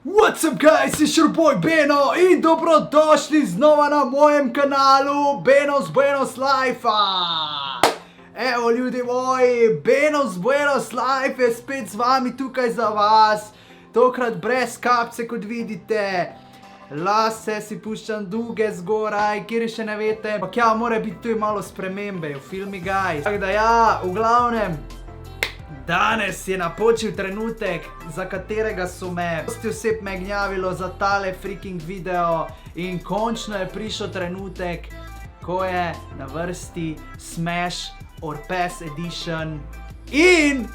What's up guys, it's your boy Beno in dobrodošli znova na mojem kanalu Benos Buenos Life-a. Evo ljudi moji, Benos Buenos Life je spet z vami tukaj za vas. Tokrat brez kapce, kot vidite. Lase si puščam dolge zgoraj, kjer še ne veste. Ampak ja, mora biti tu malo spremembe v filmi guys. Tako da ja, v glavnem danes je napočil trenutek, za katerega so me dosti oseb me gnjavilo za tale freaking video. In končno je prišel trenutek, ko je na vrsti Smash or Pass Edition. In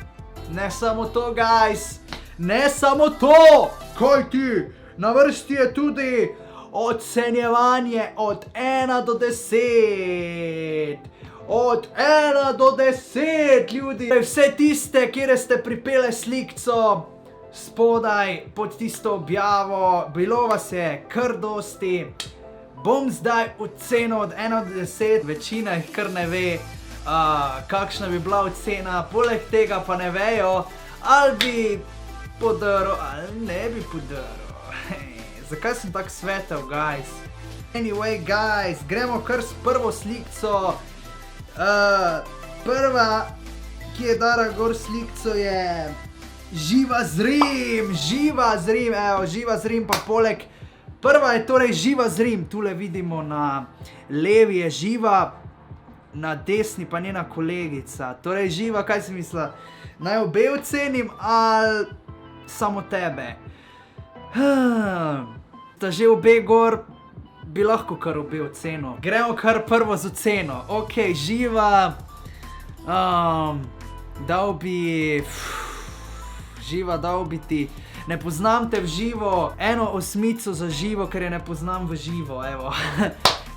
ne samo to guys, ne samo to, kaj ti, na vrsti je tudi ocenjevanje od 1 do 10. Od 1 do 10 ljudi. Vse tiste, kjer ste pripele slikco spodaj pod tisto objavo, bilo vas je kar dosti. Bom zdaj ocenil od 1 do 10, večina jih kar ne ve, kakšna bi bila ocena, poleg tega pa ne vejo, ali bi podaril, ali ne bi podaril. Zakaj sem tak svetel, guys? Anyway, guys, gremo kar s prvo slikco. Prva, ki je dala gor slikco, je Živa Zrim, evo, Živa Zrim, pa poleg. Prva je torej Živa Zrim, tule vidimo na levi je Živa, na desni pa njena kolegica. Torej Živa, kaj si mislila? Naj obe ocenim ali samo tebe? Ta že obe gor, bi lahko kar obe oceno. Gremo kar prvo z oceno. Ok, Živa, dal bi, Živa, dal bi ti, ne poznam te v živo, 1/8 za Živo, ker je ne poznam v živo, evo.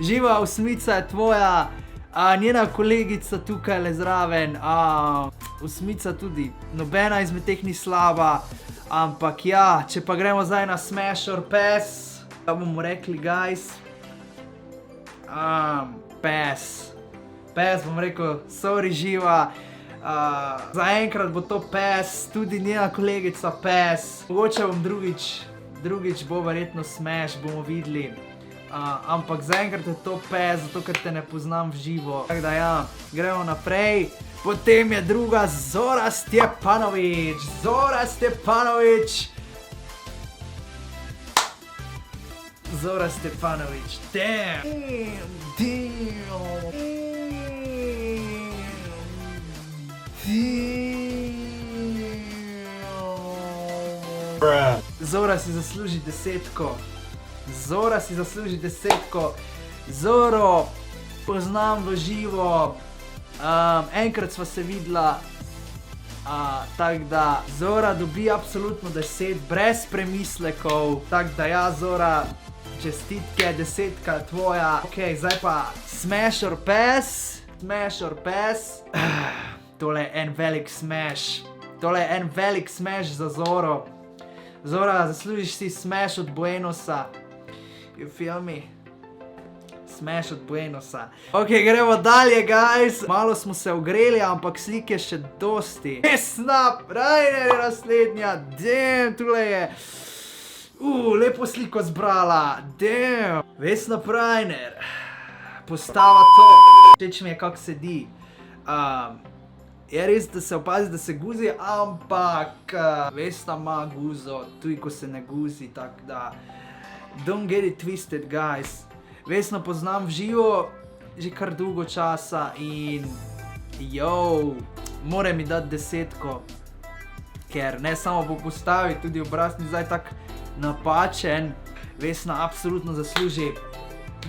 Živa 8 je tvoja, njena kolegica tukaj le zraven, 8 tudi, nobena izmed teh ni slaba, ampak ja, če pa gremo zdaj na Smash or Pass, da bomo rekli, guys, Pass. Pass bom rekel, sorry Živa, zaenkrat bo to Pass, tudi njena kolegica Pass. Mogoče bom drugič bo verjetno Smash, bomo videli. Ampak zaenkrat je to Pass, zato ker te ne poznam v živo. Tako da ja, gremo naprej. Potem je druga Zora Stjepanović. Zora Stjepanović. Zora Stjepanović. Damn. Zora si zasluži 10. Zora si zasluži 10. Zoro poznam v živo. Enkrat sva se videla. Tako da Zora dobi absolutno 10, brez premislekov. Tako da ja, Zora, čestitke, 10 tvoja. Ok, zdaj pa Smash or Pass. Smash or Pass. Tole je en velik smash. Tole je en velik smash za Zoro. Zora, zaslužiš si Smash od Buenosa. You feel me? Smash od Buenosa. Ok, gremo dalje, guys. Malo smo se ogreli, ampak slik je še dosti. Vesna Prajner je naslednja. Damn, tule je. Lepo sliko zbrala. Damn. Vesna Prajner. Postava to. Všeč mi je, kako sedi. Je res, da se opazi, da se guzi, ampak Vesna ima guzo, tudi ko se ne guzi, tako da don't get it twisted, guys. Vesno poznam v živo že kar dolgo časa in mora mi dati 10, ker ne samo po postavi, tudi obraz ni zdaj tak napačen. Vesna absolutno zasluži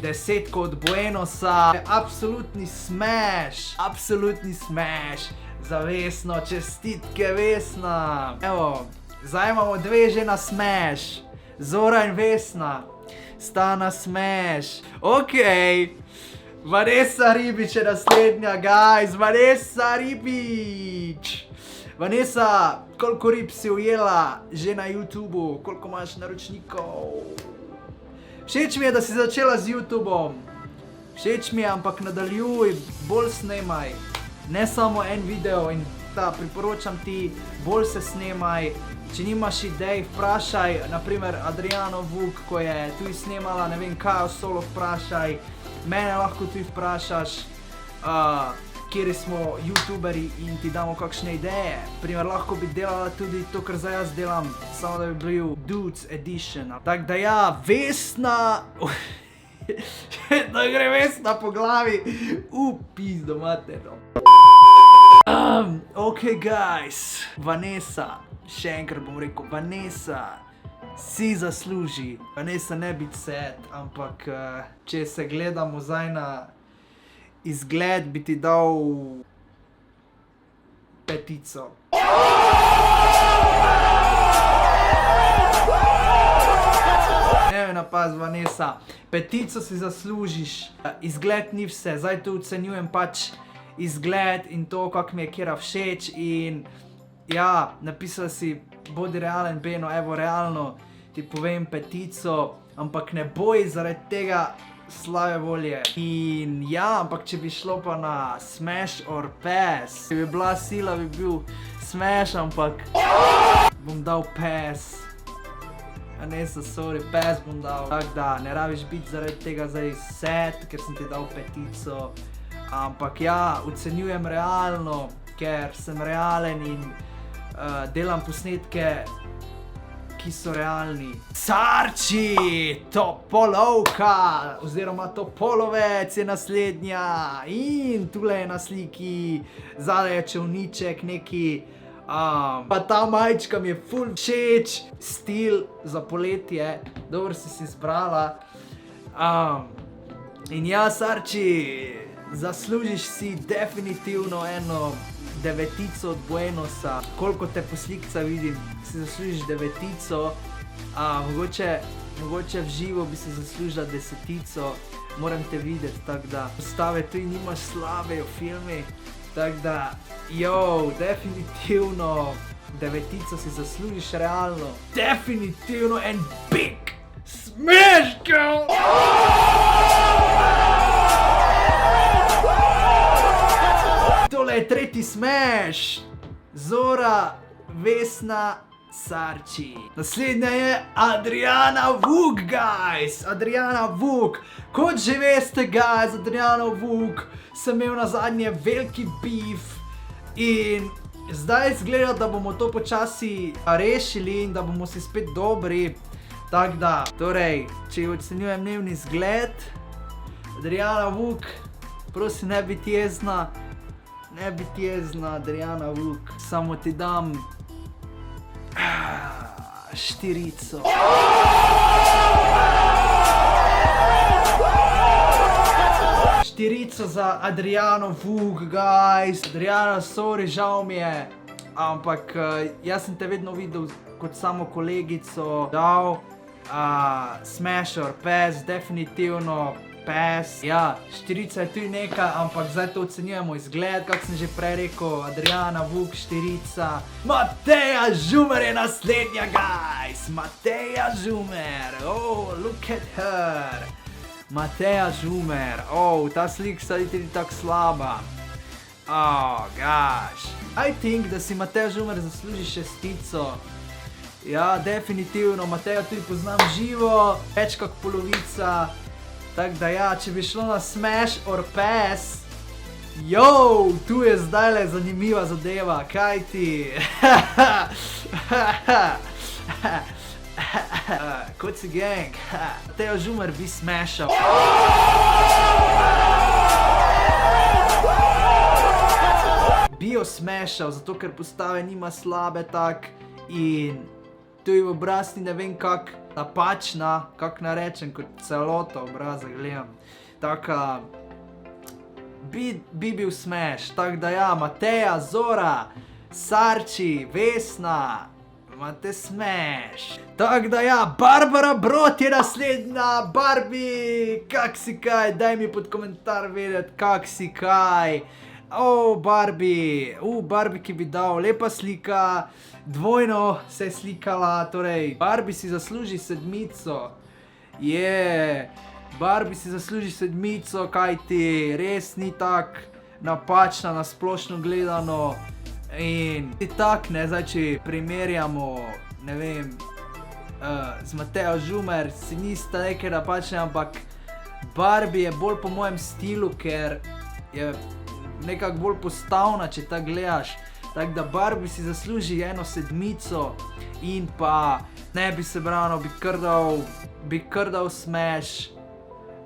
10 od Buenosa. Absolutni smash, absolutni smash za Vesno, čestitke Vesna. Evo, zdaj imamo dve že na smash, Zora in Vesna sta na smash. Ok, Vanessa Ribič je naslednja, guys, Vanessa Ribič. Vanessa, koliko rib si ujela že na YouTubu, koliko imaš naročnikov? Všeč mi je, da si začela z YouTubom. Všeč mi je, ampak nadaljuj, bolj snemaj. Ne samo en video in priporočam ti, bolj se snemaj, če nimaš idej, vprašaj, naprimer Adriano Vuk, ko je tudi snemala, ne vem kaj, o solo vprašaj, mene lahko tudi vprašaš, kjeri smo youtuberi in ti damo kakšne ideje. Primer, lahko bi delala tudi to, kar zdaj jaz delam, samo da bi bil Dudes Edition. Tak da ja, Vesna, da gre Vesna po glavi, pizdo materno. Ok guys, Vanessa, še enkrat bom rekel, Vanessa si zasluži. Vanessa ne biti sad, ampak če se gledamo zdaj na izgled, bi ti dal 5. Ne me napaz, Vanessa, 5 si zaslužiš. Izgled ni vse, zdaj tu ocenjujem pač izgled in to, kak mi je kjera všeč in ja, napisala si bodi realen, Beno, evo realno ti povem 5, ampak ne boj zaradi tega slabe volje. In ja, ampak če bi šlo pa na smash or pass, če bi bila sila, bi bil smash, ampak bom dal pass. Vanessa, sorry, pass bom dal. Tak da, ne rabiš biti zaradi tega zdaj sad, ker sem ti dal 5. Ampak ja, ocenjujem realno, ker sem realen in delam posnetke, ki so realni. Sarči, Topolovka, oziroma Topolovec je naslednja. In tule je na sliki, zadaj je čevniček neki. Pa ta majčka mi je ful všeč, stil za poletje, dobro si izbrala. In ja, Sarči, zaslužiš si definitivno eno 9 od Buenosa. Koliko te po slikca vidim, si zaslužiš 9. Mogoče v živo bi se zaslužila 10. Moram te videti, tako da postave tu nimaš slabe v filmi. Tako da, definitivno 9 si zaslužiš realno. Definitivno en big smash, girl! Tole je 3. smash. Zora, Vesna, Sarči. Naslednja je Adriana Vuk, guys. Adriana Vuk. Kot že veste, guys, Adriano Vuk sem imel nazadnje veliki beef in zdaj izgleda, da bomo to počasi rešili in da bomo si spet dobri. Tako da, torej, če ocenjujem dnevni izgled, Adriana Vuk, prosim, ne biti jezna. Ne biti jezna, Adriana Vuk. Samo ti dam 4. Za Adriano Vuk, guys. Adriana, sorry, žal mi je. Ampak jaz sem te vedno videl kot samo kolegico. Dal smash or pass, definitivno pass. Ja, 4 je tudi nekaj, ampak zdaj to ocenjujemo izgled, kak sem že prej rekel. Adriana Vuk, 4. Mateja Žumer je naslednja, guys. Mateja Žumer. Oh, look at her. Mateja Žumer. Oh, ta slika saditi ni tako slaba. Oh, gosh. I think, da si Mateja Žumer zasluži 6. Ja, definitivno. Mateja tudi poznam živo, več kak polovica. Tako da ja, če bi šlo na smash or pass, tu je zdajle zanimiva zadeva, kaj ti? Kot si gang, Mateja Žumer bi smashal. Bi jo smashal, zato ker postave nima slabe tak in tu je v obraz ni ne vem kak napačna, kak narečem, kot celota obraza gledam. Taka, bi bil smash, tako da ja, Mateja, Zora, Sarči, Vesna, imate smash. Tako da ja, Barbara Brod je naslednja. Barbie, kak si kaj, daj mi pod komentar vedeti, kak si kaj. Barbie, Barbie, ki bi dal, lepa slika, dvojno se je slikala, torej Barbie si zasluži 7. Barbie si zasluži 7, kaj ti res ni tak napačna na splošno gledano. In tak, ne, zdaj, če primerjamo, ne vem, z Mateo Žumer, si nista nekaj napačne, ampak Barbie je bolj po mojem stilu, ker je nekako bolj postavna, če tak gledaš. Tako da Barbie si zasluži 1/7 in pa ne bi se branil, bi kar dal smash.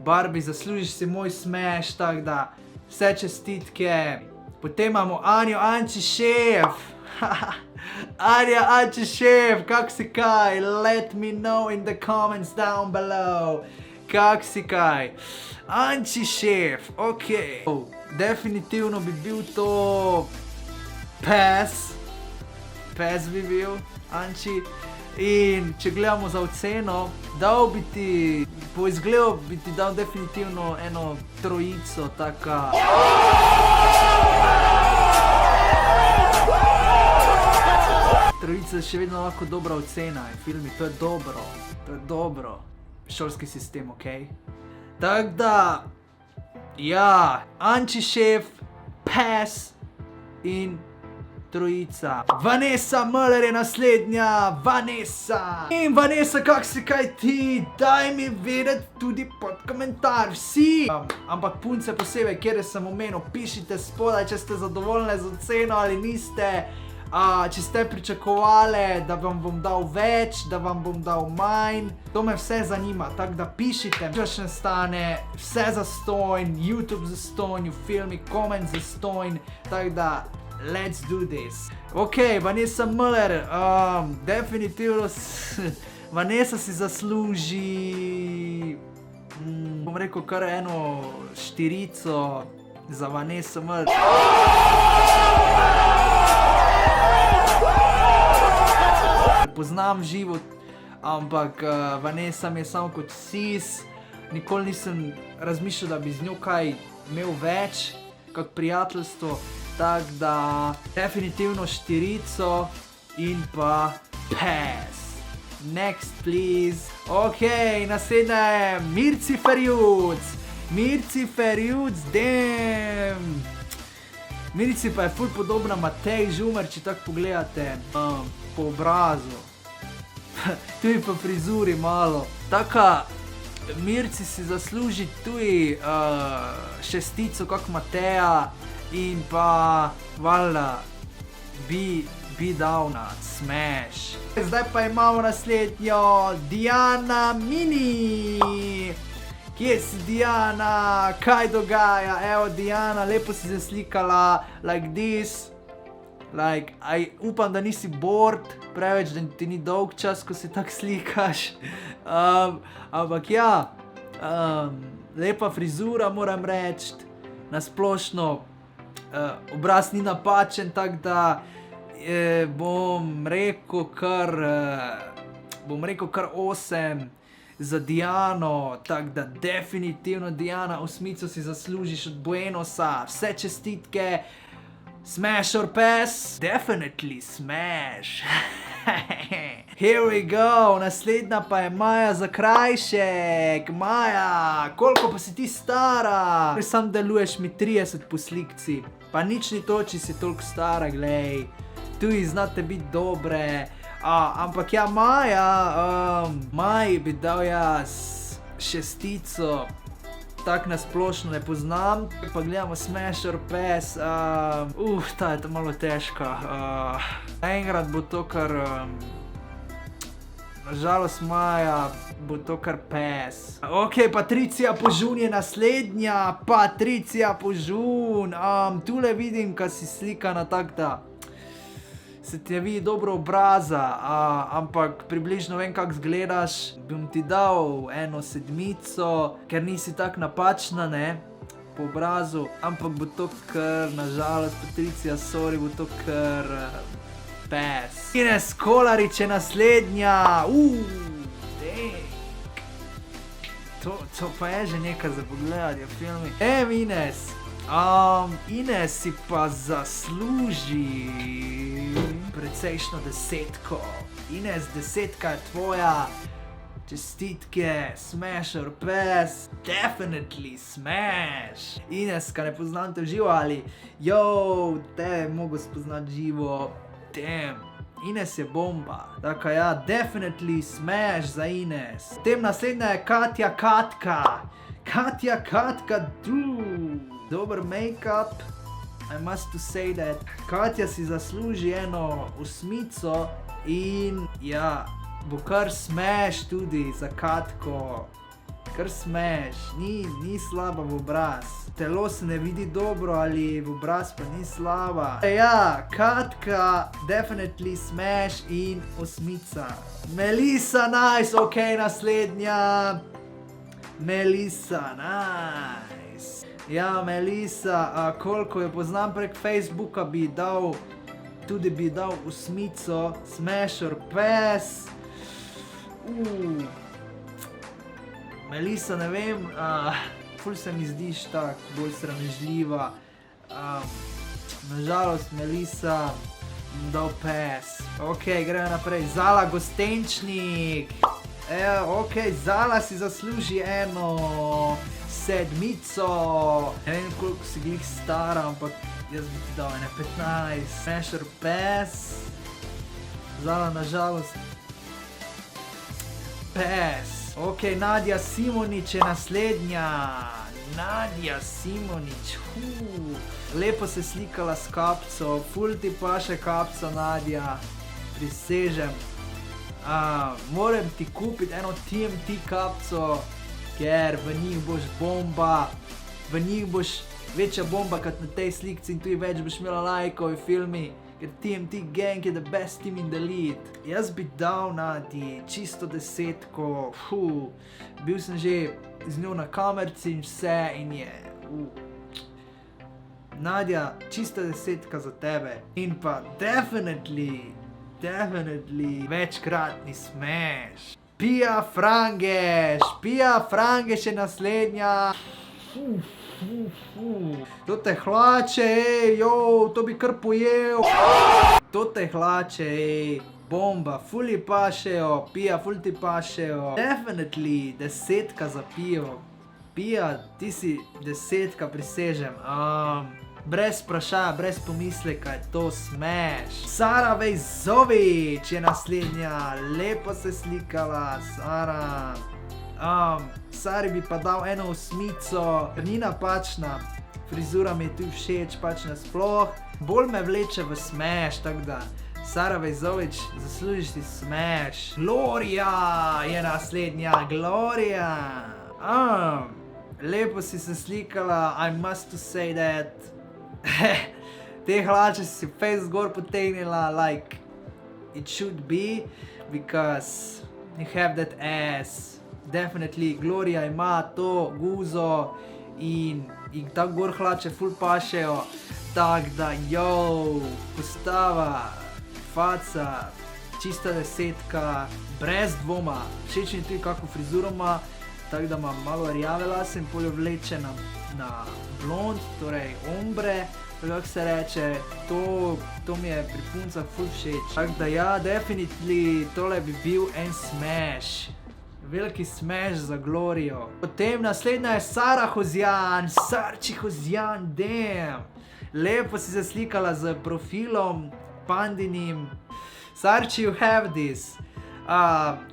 Barbie, zaslužiš si moj smash, tako da vse čestitke. Potem imamo Anjo Ančišev. Anja Ančišev, kak si kaj? Let me know in the comments down below. Kak si kaj? Ančišev, okej. Definitivno bi bil to pes. Pes bi bil, Anči. In če gledamo za oceno, po izgledu bi ti dal definitivno 3, taka. Trojica je še vedno lahko dobra ocena, filmi, to je dobro. Šolski sistem, okej? Tako da, ja, Ančišev, pes in 3. Vanessa Müller je naslednja, Vanessa. In Vanessa, kak si kaj ti? Daj mi vedeti tudi pod komentar, vsi. Ampak punce posebej, kjer sem omenil, pišite spodaj, če ste zadovoljne z oceno ali niste. Če ste pričakovali, da vam bom dal več, da vam bom dal manj. To me vse zanima, tako da pišite. Nič ne stane, vse zastonj, YouTube zastonj, filmi, koment zastonj, tako da let's do this. Ok, Vanessa Müller, definitivno Vanessa si zasluži, bom rekel kar 4 za Vanessa Müller. Poznam živo, ampak Vanessa mi je samo kot sis. Nikoli nisem razmišljal, da bi z njo kaj imel več, kak prijateljstvo. Tako da definitivno 4 in pa pes. Next please. Ok, naslednja je Mirci Ferjuc. Mirci Ferjuc, damn. Mirci pa je ful podobna Matej Žumer, če tako pogledate po obrazu. Tudi po frizuri malo. Taka, Mirci si zasluži tudi 6 kak Mateja in pa valjda bi dal na smash. Zdaj pa imamo naslednjo Diana Mini. Kje si Diana? Kaj dogaja? Evo Diana, lepo si se slikala like this. Like, upam, da nisi bored preveč, da ti ni dolg čas, ko se tako slikaš. Ampak ja, lepa frizura moram reči. Nasplošno obraz ni napačen, tako da bom rekel kar 8 za Diano, tako da definitivno Diana 8 si zaslužiš od Buenosa. Vse čestitke. Smash or pass? Definitely smash. Here we go. Naslednja pa je Maja Zakrajšek. Maja, koliko pa si ti stara? Sam deluješ mi 30 po slikci. Pa nič ni to, če si toliko stara, glej. Tudi znate biti dobre. Ampak ja, Maja, Maji bi dal jaz 6. Tak nasplošno ne poznam. Pa gledamo Smash or Pass. Ta je to malo težka. Enkrat bo to kar, nažalost Maja, bo to kar Pass. Ok, Patricija Požun je naslednja. Patricija Požun. Tule vidim, kaj si slikana tak da se ti ne vidi dobro obraza, ampak približno vem, kak zgledaš. Bom ti dal 1/7, ker nisi tak napačna, ne, po obrazu, ampak bo to kar, nažalost, Patricija, sorry, bo to kar pass. Ines Kolarič je naslednja. To pa je že nekaj za pogledati, filmi. Ines. Ines si pa zasluži precejšno 10. Ines, 10 je tvoja. čestitke, smash or pass, definitely smash. Ineska, ne poznam te v živo ali, te mogo spoznati živo, damn. Ines je bomba, tako ja, definitely smash za Ines. Potem naslednja je Katja Katka. Katja Katka, dober make-up. I must to say that. Katja si zasluži eno 8 in ja, bo kar smash tudi za Katko. Kar smash, ni slaba v obraz. Telo se ne vidi dobro ali v obraz pa ni slaba. Ja, Katka, definitely smash in 8. Melisa, nice, ok, naslednja. Melisa, nice. Ja, Melisa, koliko jo poznam prek Facebooka, bi dal 8, smash or pass. Melisa, ne vem, ful se mi zdiš tak, bolj sramežljiva. Nažalost, Melisa, dal pass. Ok, gremo naprej. Zala Gostenčnik. Ok, Zala si zasluži eno 7. Ne vem, koliko si glih stara, ampak jaz bi ti dal ene 15. Smash or pass. Zala, nažalost, pass. Ok, Nadja Simonič je naslednja. Nadja Simonič, lepo se slikala s kapco, ful ti paše kapca, Nadja, prisežem. Moram ti kupiti eno TMT kapco, ker v njih boš bomba, v njih boš večja bomba kot na tej slikci in tudi več boš imela lajkov v filmi, ker TMT gang je the best team in the lead. Jaz bi dal Nadji čisto 10, bil sem že z njo na kamerci in vse in je, Nadja, čista 10 za tebe. In pa definitely večkratni smash. Pia Frangeš je naslednja. To te hlače, to bi kar pojel. To te hlače, bomba, ful ji pašejo, Pia, ful ti pašejo. Definitely 10 za Pijo. Pia, ti si 10, prisežem. Brez vprašanja, brez pomisleka je to smash. Sara Vejzovič je naslednja, lepo se slikala, Sara. Sari bi pa dal eno 8, ker ni napačna, frizura mi je tu všeč, pač nasploh. Bolj me vleče v smash, tako da Sara Vejzovič, zaslužiš ti smash. Gloria je naslednja, Gloria. Lepo si se slikala, I must to say that. Te hlače si face gor potegnila, like it should be, because you have that ass. Definitely, Gloria ima to guzo in tako gor hlače ful pašejo, tako da, postava, faca, čista 10, brez dvoma. Všeč mi tudi kako frizuro ima, tako da ima malo rjave lase in pol jo vleče na blond, torej ombre, kako se reče, to mi je pri puncah ful všeč. Tako da ja, definitivno tole bi bil en smash. Veliki smash za Glorijo. Potem naslednja je Sara Hozjan, Sarči Hozjan, damn. Lepo si se slikala z profilom pandinim. Sarči, you have this.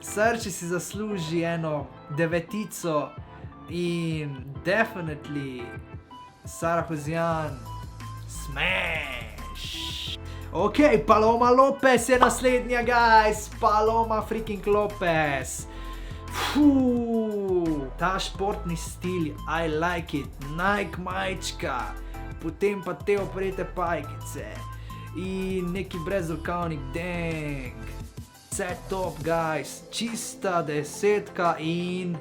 Sarči si zasluži eno 9 in definitely Sara Hozjan, smash. Ok, Paloma Lopez je naslednja, guys. Paloma freaking Lopez. Ta športni stil, I like it. Nike majčka, potem pa te oprete pajkice in neki brezrokavnik, dang. Vse top, guys, čista 10 in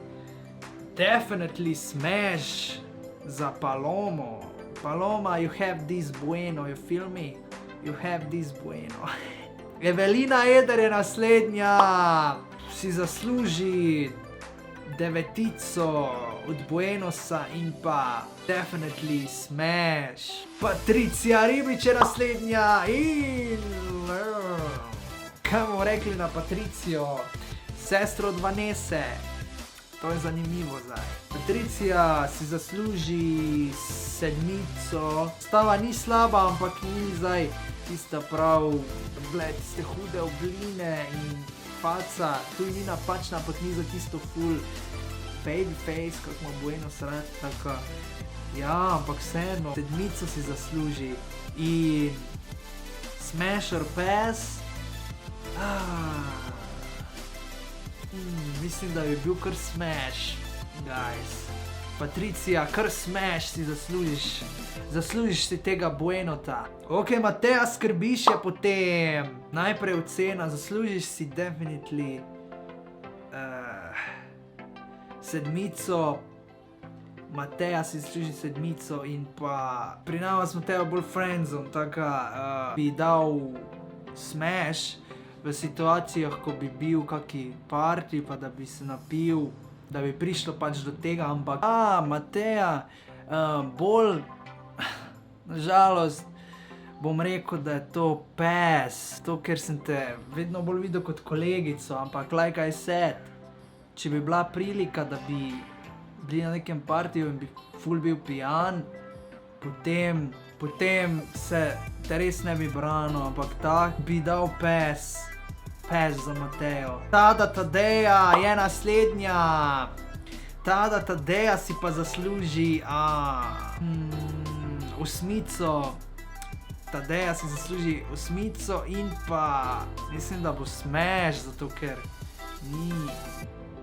definitely smash za Palomo. Paloma, you have this bueno, you feel me? You have this bueno. Evelina Eder je naslednja. Si zasluži 9 od Buenosa in pa definitely smash. Patricija Ribič je naslednja in kaj bomo rekli na Patricijo? sestro od Vanese. To je zanimivo zdaj. Patricija si zasluži 7. Stava ni slaba, ampak ni zdaj tista prav, tiste hude obline in faca. Tu ni napačna, ampak ni za tisto full baby face, kako ima Buenos rad, tako. Ja, ampak vseeno, 7 si zasluži. In Smasher Pass. Mislim, da bi bil kar smash, guys. Patricija, kar smash si zaslužiš. Zaslužiš si tega Buenota. Ok, Mateja Skrbiš je potem najprej ocena. Zaslužiš si definitely 7. Mateja si zasluži 7 in pa pri nama smo Mateja bolj friendzone, tako bi dal smash v situacijah, ko bi bil kaki party, pa da bi se napil, da bi prišlo pač do tega, ampak Mateja, bolj, nažalost, bom rekel, da je to pass, to, ker sem te vedno bolj videl kot kolegico, ampak like I said, če bi bila prilika, da bi bili na nekem partiju in bi ful bil pijan, potem se te res ne bi branil, ampak tak bi dal pass za Matejo. Tada Tadeja je naslednja. Tada Tadeja si pa zasluži 8. Tadeja si zasluži 8 in pa mislim, da bo smash, zato ker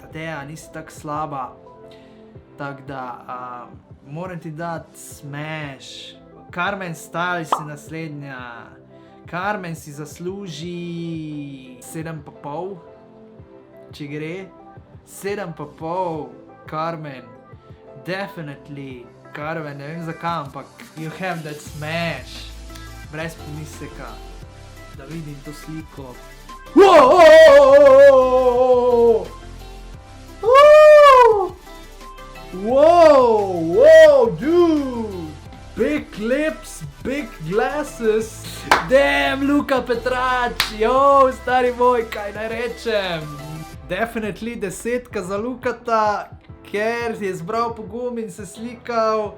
Tadeja nisi tako slaba. Tako da moram ti dati smash. Carmen Style si naslednja. Carmen si zasluži 7,5, če gre. 7,5, Carmen. Definitely, Carmen, ne vem zakaj, ampak you have that smash. Brez pomisleka, da vidim to sliko. Wow, dude! Big lips, big glasses. Damn, Luka Petrač, stari moj, kaj naj rečem. Definitely 10 za Lukata, ker je zbral pogum in se slikal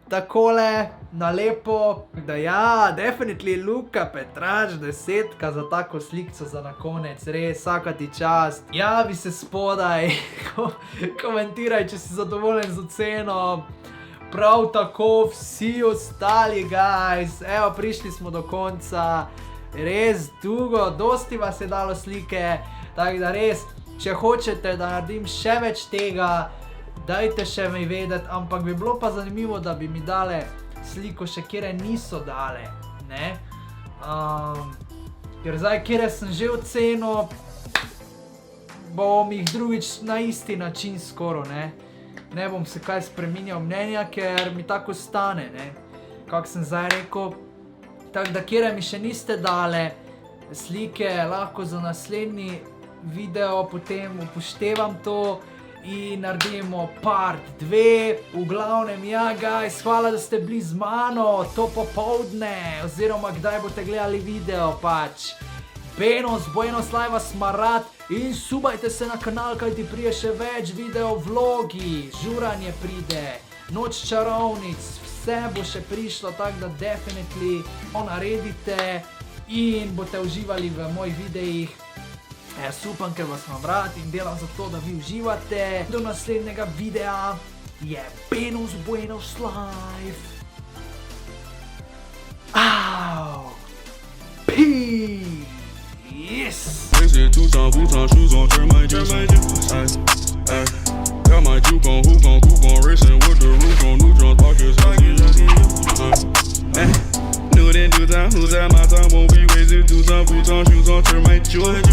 takole na lepo. Da ja, definitely Luka Petrač, 10 za tako slikco za na konec, res, vsaka ti čast. Javi se spodaj, komentiraj, če si zadovoljen z oceno. Prav tako vsi ostali, guys. Evo, prišli smo do konca. Res dolgo, dosti vas je dalo slike. Tako da res, če hočete, da naredim še več tega, dajte še mi vedeti, ampak bi bilo pa zanimivo, da bi mi dale sliko še, kjere niso dale, ne? Ker zdaj, kjere sem že ocenil, bom jih drugič na isti način skoro, ne? Ne bom se kaj spreminjal mnenja, ker mi tako stane, ne? Kak sem zdaj rekel. Tako da, kjere mi še niste dale slike, lahko za naslednji video potem upoštevam to in naredimo part 2. V glavnem, ja, guys, hvala, da ste bili z mano to popoldne, oziroma kdaj boste gledali video, pač. Buenos Live vas ima rad in subajte se na kanal, kajti prije še več video vlogi, žuranje pride, noč čarovnic, vse bo še prišlo, tako da definitely naredite in boste uživali v mojih videih. Jaz upam, ker vas imam rad in delam za to, da vi uživate. Do naslednjega videa je Buenos Live. Peace. Tout en bouton, shoes on, turn my juice got my juke on, hook on, racing with the roof on, neutron, pockets, new then do time, who's at my time, won't be wasted, 2 time, shoes on, turn my juice.